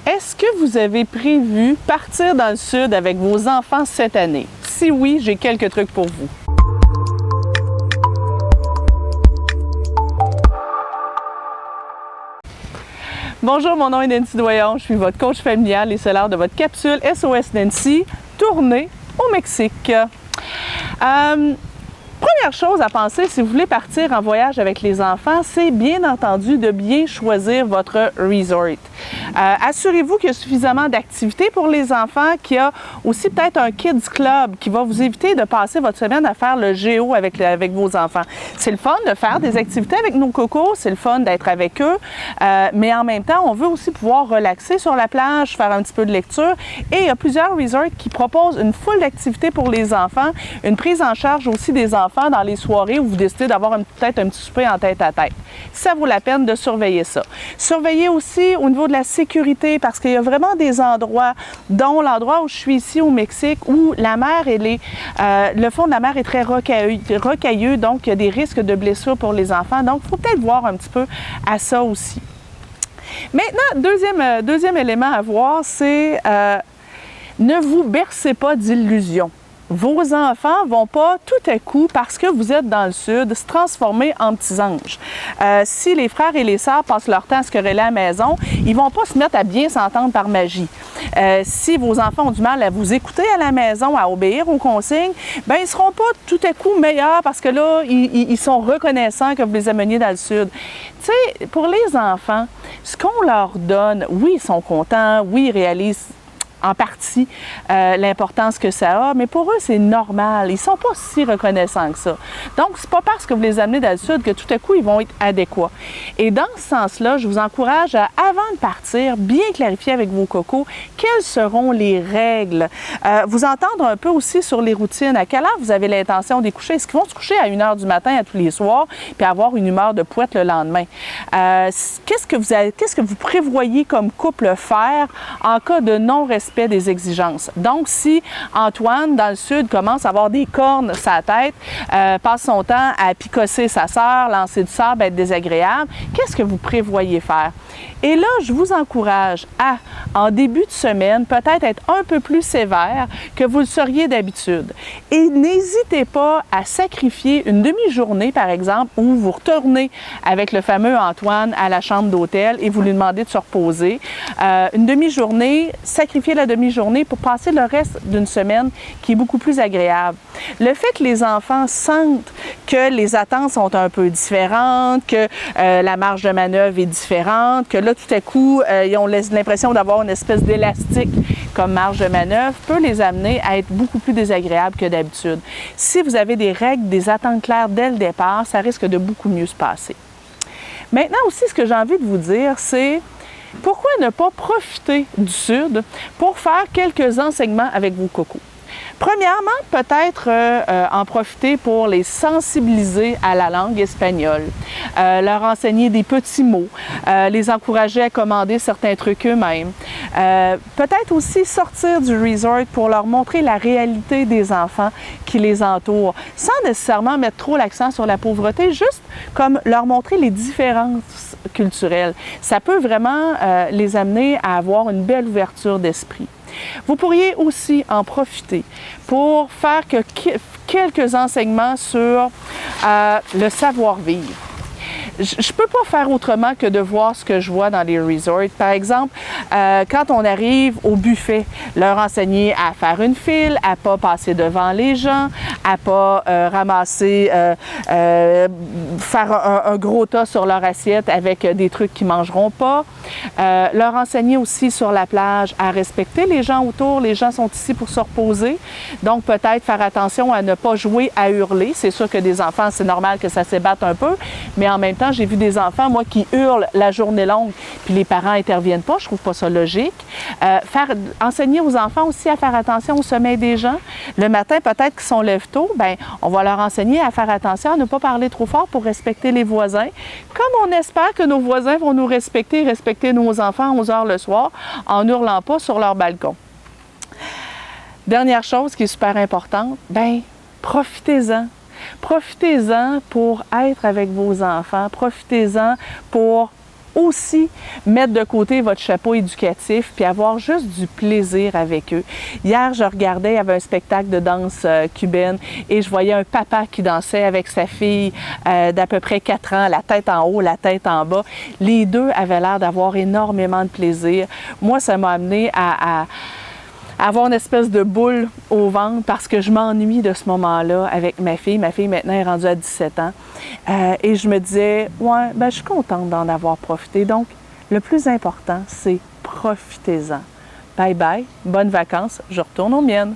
Est-ce que vous avez prévu partir dans le sud avec vos enfants cette année? Si oui, j'ai quelques trucs pour vous. Bonjour, mon nom est Nancy Doyon, je suis votre coach familial et c'est l'heure de votre capsule SOS Nancy, tournée au Mexique. Première chose à penser si vous voulez partir en voyage avec les enfants, c'est bien entendu de bien choisir votre resort. Assurez-vous qu'il y a suffisamment d'activités pour les enfants, qu'il y a aussi peut-être un Kids Club qui va vous éviter de passer votre semaine à faire le géo avec vos enfants. C'est le fun de faire des activités avec nos cocos, c'est le fun d'être avec eux, mais en même temps, on veut aussi pouvoir relaxer sur la plage, faire un petit peu de lecture et il y a plusieurs resorts qui proposent une foule d'activités pour les enfants, une prise en charge aussi des enfants dans les soirées où vous décidez d'avoir peut-être un petit souper en tête-à-tête. Ça vaut la peine de surveiller ça. Surveillez aussi au niveau de la sécurité parce qu'il y a vraiment des endroits, dont l'endroit où je suis ici au Mexique, où la mer, le fond de la mer est très rocailleux, donc il y a des risques de blessures pour les enfants. Donc, il faut peut-être voir un petit peu à ça aussi. Maintenant, deuxième élément à voir, c'est ne vous bercez pas d'illusions. Vos enfants ne vont pas tout à coup, parce que vous êtes dans le sud, se transformer en petits anges. Si les frères et les sœurs passent leur temps à se quereller à la maison, ils ne vont pas se mettre à bien s'entendre par magie. Si vos enfants ont du mal à vous écouter à la maison, à obéir aux consignes, ben ils ne seront pas tout à coup meilleurs parce que là, ils sont reconnaissants que vous les ameniez dans le sud. Tu sais, pour les enfants, ce qu'on leur donne, oui, ils sont contents, oui, ils réalisent en partie l'importance que ça a, mais pour eux, c'est normal. Ils ne sont pas si reconnaissants que ça. Donc, c'est pas parce que vous les amenez dans le sud que tout à coup, ils vont être adéquats. Et dans ce sens-là, je vous encourage à, avant de partir, bien clarifier avec vos cocos quelles seront les règles. Vous entendre un peu aussi sur les routines. À quelle heure vous avez l'intention d'y coucher? Est-ce qu'ils vont se coucher à 1h du matin à tous les soirs puis avoir une humeur de pouette le lendemain? Qu'est-ce que vous prévoyez comme couple faire en cas de non-respect des exigences. Donc, si Antoine, dans le sud, commence à avoir des cornes sur la tête, passe son temps à picosser sa sœur, lancer du sable, être désagréable, qu'est-ce que vous prévoyez faire? Et là, je vous encourage à, en début de semaine, peut-être être un peu plus sévère que vous le seriez d'habitude. Et n'hésitez pas à sacrifier une demi-journée, par exemple, où vous retournez avec le fameux Antoine à la chambre d'hôtel et vous lui demandez de se reposer. Une demi-journée, sacrifiez la demi-journée pour passer le reste d'une semaine qui est beaucoup plus agréable. Le fait que les enfants sentent que les attentes sont un peu différentes, que la marge de manœuvre est différente, que là, tout à coup, ils ont l'impression d'avoir une espèce d'élastique comme marge de manœuvre, peut les amener à être beaucoup plus désagréables que d'habitude. Si vous avez des règles, des attentes claires dès le départ, ça risque de beaucoup mieux se passer. Maintenant aussi, ce que j'ai envie de vous dire, c'est pourquoi ne pas profiter du Sud pour faire quelques enseignements avec vos cocos? Premièrement, peut-être en profiter pour les sensibiliser à la langue espagnole, leur enseigner des petits mots, les encourager à commander certains trucs eux-mêmes. Peut-être aussi sortir du resort pour leur montrer la réalité des enfants qui les entourent, sans nécessairement mettre trop l'accent sur la pauvreté, juste comme leur montrer les différences culturelles. Ça peut vraiment les amener à avoir une belle ouverture d'esprit. Vous pourriez aussi en profiter pour faire quelques enseignements sur le savoir-vivre. Je ne peux pas faire autrement que de voir ce que je vois dans les resorts. Par exemple, quand on arrive au buffet, leur enseigner à faire une file, à ne pas passer devant les gens, à ne pas ramasser, faire un gros tas sur leur assiette avec des trucs qu'ils ne mangeront pas. Leur enseigner aussi sur la plage à respecter les gens autour. Les gens sont ici pour se reposer. Donc, peut-être faire attention à ne pas jouer à hurler. C'est sûr que des enfants, c'est normal que ça s'ébatte un peu, mais en même temps, j'ai vu des enfants, moi, qui hurlent la journée longue, puis les parents n'interviennent pas. Je trouve pas ça logique. Enseigner aux enfants aussi à faire attention au sommeil des gens. Le matin, peut-être qu'ils sont lève tôt, bien, on va leur enseigner à faire attention à ne pas parler trop fort pour respecter les voisins. Comme on espère que nos voisins vont nous respecter nos enfants à 11 heures le soir en hurlant pas sur leur balcon. Dernière chose qui est super importante, bien, profitez-en. Profitez-en pour être avec vos enfants. Profitez-en pour aussi mettre de côté votre chapeau éducatif puis avoir juste du plaisir avec eux. Hier, je regardais, il y avait un spectacle de danse cubaine et je voyais un papa qui dansait avec sa fille d'à peu près 4 ans, la tête en haut, la tête en bas. Les deux avaient l'air d'avoir énormément de plaisir. Moi, ça m'a amené à avoir une espèce de boule au ventre parce que je m'ennuie de ce moment-là avec ma fille. Ma fille, maintenant, est rendue à 17 ans. Et je me disais, ouais, ben, je suis contente d'en avoir profité. Donc, le plus important, c'est profitez-en. Bye bye, bonnes vacances, je retourne aux miennes.